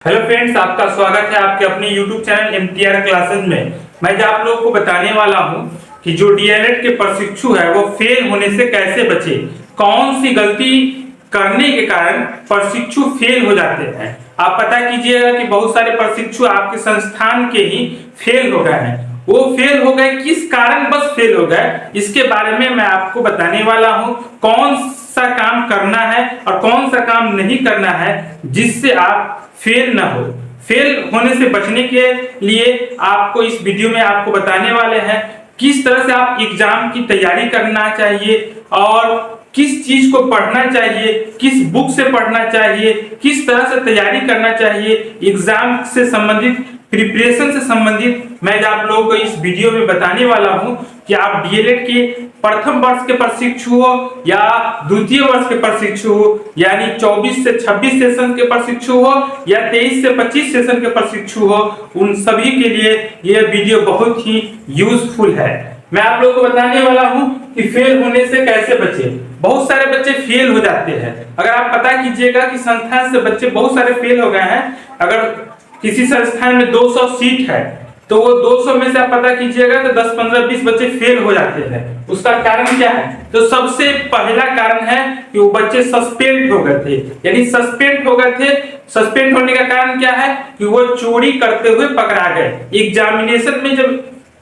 Hello friends, आपका स्वागत है आपके अपने YouTube चैनल MTR क्लासेस में। मैं जो आप लोगों को बताने वाला हूं कि जो डीएलएड के प्रशिक्षु है वो फेल होने से कैसे बचे, कौन सी गलती करने के कारण प्रशिक्षु फेल हो जाते हैं। आप पता कीजिएगा कि बहुत सारे प्रशिक्षु आपके संस्थान के ही फेल हो गए हैं। वो फेल हो गए किस कारण बस फेल हो गए, इसके बारे में मैं आपको बताने वाला हूं। कौन सा काम करना है और कौन सा काम नहीं करना है जिससे आप फेल ना हो। फेल होने से बचने के लिए आपको इस वीडियो में आपको बताने वाले हैं किस तरह से आप एग्जाम की तैयारी करना चाहिए और किस चीज को पढ़ना चाहिए, किस बुक से पढ़ना चाहिए, किस तरह से तैयारी करना चाहिए एग्जाम से संबंधित, प्रिपरेशन से संबंधित। मैं आप लोगों को इस वीडियो में बताने वाला हूं कि आप डीएलएड के प्रथम वर्ष के प्रशिक्षु हो या द्वितीय वर्ष के प्रशिक्षु हो, यानी 24 से 26 सेशन के प्रशिक्षु हो या 23 से 25 सेशन के प्रशिक्षु हो, उन सभी के लिए यह वीडियो बहुत ही यूजफुल है। मैं आप लोगों को बताने वाला हूं कि फेल होने से कैसे बचे। बहुत सारे बच्चे फेल हो जाते हैं। अगर आप पता कीजिएगा कि संस्थान से बच्चे बहुत सारे फेल हो गए हैं। अगर किसी संस्थान में 200 सीट है तो वो 200 में से आप पता कीजिएगा तो 10, 15, 20 बच्चे फेल हो जाते हैं। उसका कारण क्या है? तो सबसे पहला कारण है कि वो बच्चे सस्पेंड हो गए थे, यानी सस्पेंड हो गए थे। सस्पेंड होने का कारण क्या है कि वो चोरी करते हुए पकड़ा गए। एग्जामिनेशन में जब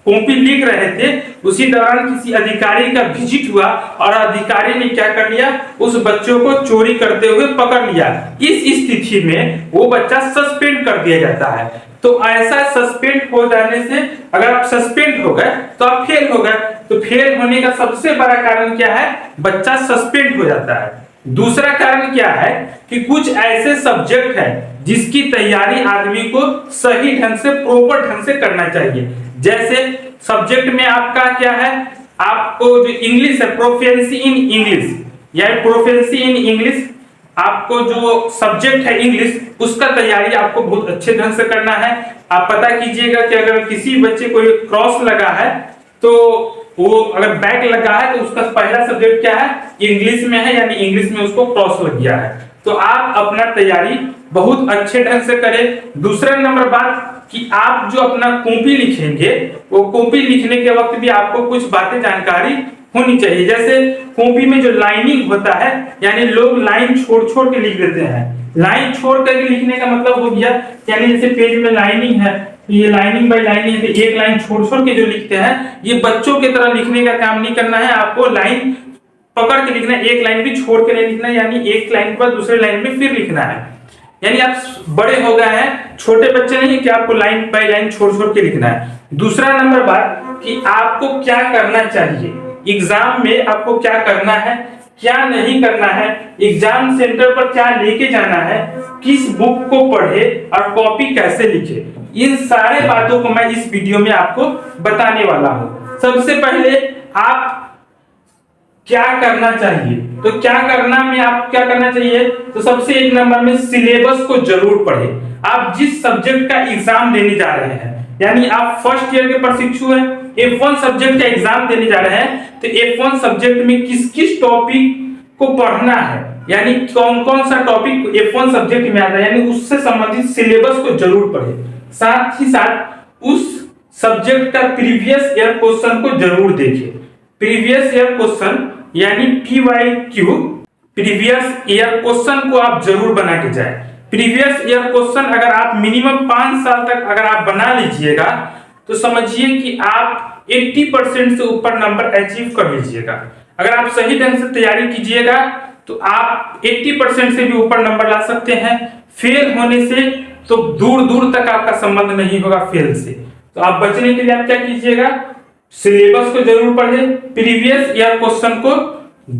कॉपी लिख रहे थे उसी दौरान किसी अधिकारी का विजिट हुआ और अधिकारी ने क्या कर लिया, उस बच्चों को चोरी करते हुए पकड़ लिया। इस स्थिति में वो बच्चा सस्पेंड कर दिया जाता है। तो ऐसा सस्पेंड हो जाने से अगर आप सस्पेंड हो गए तो आप फेल हो गए। तो फेल होने का सबसे बड़ा कारण क्या है? बच्चा सस्पेंड हो जाता है। दूसरा कारण क्या है कि कुछ ऐसे सब्जेक्ट है जिसकी तैयारी आदमी को सही ढंग से, प्रॉपर ढंग से करना चाहिए। जैसे सब्जेक्ट में आपका क्या है, आपको जो इंग्लिश है, प्रोफिशिएंसी इन इंग्लिश, या प्रोफिशिएंसी इन इंग्लिश, आपको जो सब्जेक्ट है इंग्लिश, उसका तैयारी आपको बहुत अच्छे ढंग से करना है। आप पता कीजिएगा कि अगर किसी बच्चे को क्रॉस लगा है तो वो अगर बैक लगा है तो उसका पहला सब्जेक्ट क्या है, इंग्लिश में है, यानी इंग्लिश में उसको क्रॉस लग गया है। तो आप अपना तैयारी बहुत अच्छे ढंग से करें। दूसरा नंबर बात कि आप जो अपना कॉपी लिखेंगे वो कॉपी लिखने के वक्त भी आपको कुछ बातें जानकारी होनी चाहिए। जैसे कॉपी में जो लाइनिंग होता है, यानी लोग लाइन छोड़ छोड़ के लिख देते हैं। लाइन छोड़ करके लिखने का मतलब हो गया, यानी जैसे पेज में लाइनिंग है, ये लाइनिंग बाय लाइनिंग है, तो एक लाइन छोड़ छोड़ के जो लिखते हैं, ये बच्चों की तरह लिखने का काम नहीं करना है। आपको लाइन पकड़ के लिखना है, एक लाइन भी छोड़ के नहीं लिखना है, यानी एक लाइन के बाद दूसरे लाइन में फिर लिखना है। यानी आप बड़े हो गए हैं, छोटे बच्चे नहीं कि आपको लाइन बाय लाइन छोड़ छोड़ के लिखना है। दूसरा नंबर बात कि आपको क्या करना चाहिए एग्जाम में, आपको क्या करना है, क्या नहीं करना है, एग्जाम सेंटर पर क्या लेके जाना है, किस बुक को पढ़े और कॉपी कैसे लिखे, इन सारे बातों को मैं इस वीडियो में आपको बताने वाला हूं। सबसे पहले आप क्या करना चाहिए, तो क्या करना में आप क्या करना चाहिए, तो सबसे एक नंबर में सिलेबस को जरूर पढ़े। आप जिस सब्जेक्ट का एग्जाम देने जा रहे हैं, यानी आप फर्स्ट ईयर के प्रशिक्षु हैं, F1 सब्जेक्ट का एग्जाम देने जा रहे हैं, तो F1 सब्जेक्ट में किस किस टॉपिक को पढ़ना है, यानी कौन कौन सा टॉपिक F1 सब्जेक्ट में आता है, यानी उससे संबंधित सिलेबस को जरूर पढ़े। साथ ही साथ उस सब्जेक्ट का प्रीवियस ईयर क्वेश्चन को जरूर देखिए। प्रीवियस ईयर क्वेश्चन यानी PYQ, प्रीवियस ईयर क्वेश्चन को आप जरूर बना के जाए। प्रीवियस ईयर क्वेश्चन अगर आप मिनिमम 5 साल तक अगर आप बना लीजिएगा तो समझिए कि आप 80% से ऊपर नंबर अचीव कर लीजिएगा। अगर आप सही ढंग से तैयारी कीजिएगा तो आप 80% से भी ऊपर नंबर ला सकते हैं। फेल होने से तो दूर दूर तक आपका संबंध नहीं होगा फेल से। तो आप बचने के लिए आप क्या कीजिएगा, सिलेबस को जरूर पढ़ें, प्रीवियस ईयर क्वेश्चन को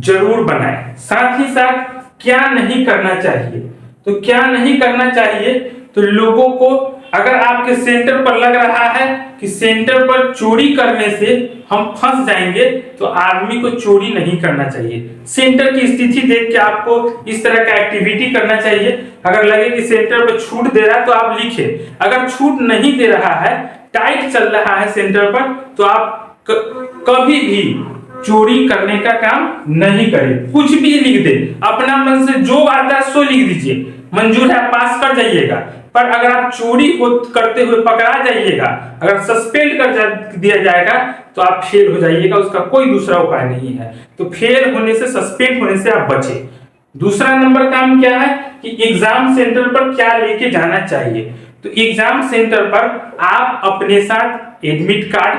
जरूर बनाएं। साथ ही साथ क्या नहीं करना चाहिए, तो क्या नहीं करना चाहिए, तो लोगों को अगर आपके सेंटर पर लग रहा है कि सेंटर पर चोरी करने से हम फंस जाएंगे, तो आदमी को चोरी नहीं करना चाहिए। सेंटर की स्थिति देख के आपको इस तरह का एक्टिविटी करना चाहिए। अगर लगे कि सेंटर पर छूट दे रहा है तो आप लिखे, अगर छूट नहीं दे रहा है, टाइट चल रहा है सेंटर पर, तो आप कभी भी चोरी करने का काम नहीं करें। कुछ भी लिख दे, अपना मन से जो आता है सो लिख दीजिए, मंजूर है पास कर जाइएगा। पर अगर आप चोरी करते हुए पकड़ा जाइएगा, अगर सस्पेंड कर दिया जाएगा तो आप फेल हो जाइएगा, उसका कोई दूसरा उपाय नहीं है। तो फेल होने से, सस्पेंड होने से आप बचे। दूसरा नंबर काम क्या है कि एग्जाम सेंटर पर क्या लेके जाना चाहिए। तो एग्जाम सेंटर पर आप अपने साथ एडमिट कार्ड,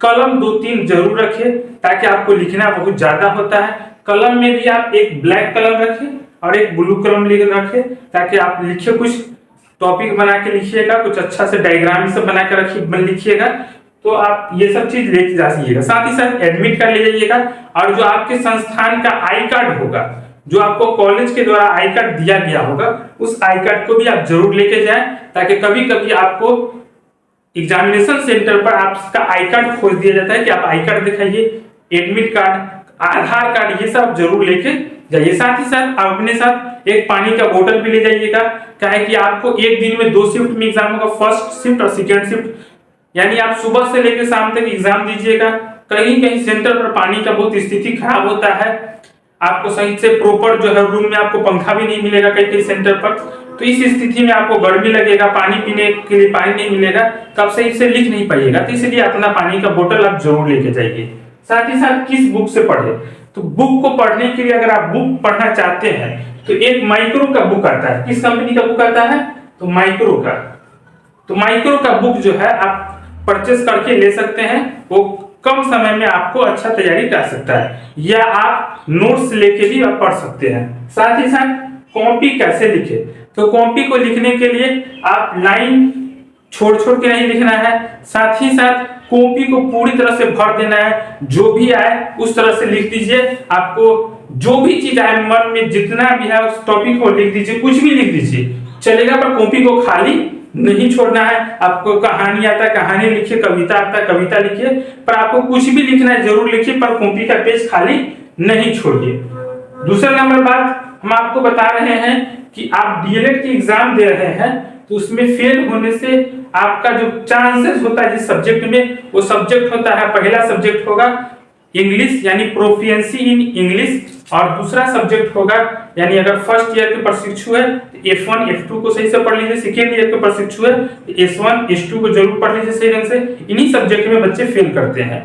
कलम 2-3 जरूर रखें, ताकि आपको लिखना बहुत ज्यादा होता है। कलम में भी आप एक ब्लैक कलम रखें और एक ब्लू कलम रखें, ताकि आप लिखिए, कुछ टॉपिक बना के लिखिएगा, कुछ अच्छा से डायग्राम सब बना के लिखिएगा। तो आप ये सब चीज लेके जा सकइएगा। साथ ही साथ एडमिट कार्ड ले जाइएगा, और जो आपके संस्थान का आई कार्ड होगा, जो आपको कॉलेज के द्वारा आई कार्ड दिया गया होगा, उस आई कार्ड को भी आप जरूर लेके जाएं, ताकि कभी कभी आपको एग्जामिनेशन सेंटर पर आपका आई कार्ड खोज दिया जाता है कि आप आई कार्ड दिखाइए, एडमिट कार्ड, आधार कार्ड, ये सब जरूर लेके जाइए। साथ ही साथ आप अपने साथ एक पानी का बोतल भी ले जाइएगा, क्या है कि आपको एक दिन में 2 शिफ्ट में एग्जाम होगा, फर्स्ट शिफ्ट और सेकेंड शिफ्ट, यानी आप सुबह से लेकर शाम तक एग्जाम दीजिएगा। कहीं कहीं सेंटर पर पानी का बहुत स्थिति खराब होता है, आपको सही से प्रॉपर जो है रूम में आपको पंखा भी नहीं मिलेगा कई कई सेंटर पर, तो इस स्थिति में आपको गर्मी लगेगा, पानी पीने के लिए पानी नहीं मिलेगा, तो आप सही से लिख नहीं पाइएगा। तो इसलिए अपना पानी का बोतल आप जरूर लेके जाइए। साथ ही साथ किस बुक से पढ़े, तो बुक को पढ़ने के लिए अगर आप बुक पढ़ना चाहते हैं तो एक माइक्रो का बुक आता है। किस कंपनी का बुक आता है, तो माइक्रो का। तो माइक्रो का बुक जो है आप परचेस करके ले सकते हैं, वो कम समय में आपको अच्छा तैयारी कर सकता है, या आप नोट्स लेके भी आप पढ़ सकते हैं। साथ ही साथ कॉपी कैसे लिखे, तो कॉपी को लिखने के लिए आप लाइन छोड़ छोड़ के नहीं लिखना है, साथ ही साथ कॉपी को पूरी तरह से भर देना है, जो भी आए उस तरह से लिख दीजिए। आपको जो भी चीज आए मन में, जितना भी है उस टॉपिक को लिख दीजिए, कुछ भी लिख दीजिए चलेगा, पर कॉपी को खाली नहीं छोड़ना है। आपको कहानी आता है कहानी लिखिए, कविता आता है कविता लिखिए, पर आपको कुछ भी लिखना है जरूर लिखिए, पर कॉपी का पेज खाली नहीं छोड़िए। दूसरा नंबर बात हम आपको बता रहे हैं कि आप डीएलएड की एग्जाम दे रहे हैं, तो उसमें फेल होने से आपका जो चांसेस होता है जिस सब्जेक्ट में, वो सब्जेक्ट होता है, पहला सब्जेक्ट होगा इंग्लिश यानी प्रोफिशिएंसी इन इंग्लिश, और दूसरा सब्जेक्ट होगा, यानी अगर फर्स्ट ईयर के प्रशिक्षु है तो F1 F2 को सही से पढ़ लीजिए, सेकेंड ईयर के प्रशिक्षु है तो S1 S2 को जरूर पढ़ लीजिए सही ढंग से। इन्हीं सब्जेक्ट में बच्चे फेल करते हैं।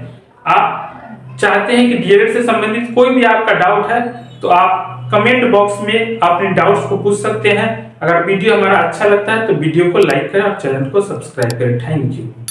आप चाहते हैं कि डीएलएड से संबंधित कोई भी आपका डाउट है तो आप कमेंट बॉक्स में अपने डाउट्स को पूछ सकते हैं। अगर वीडियो हमारा अच्छा लगता है तो वीडियो को लाइक करें और चैनल को सब्सक्राइब करें। Thank you.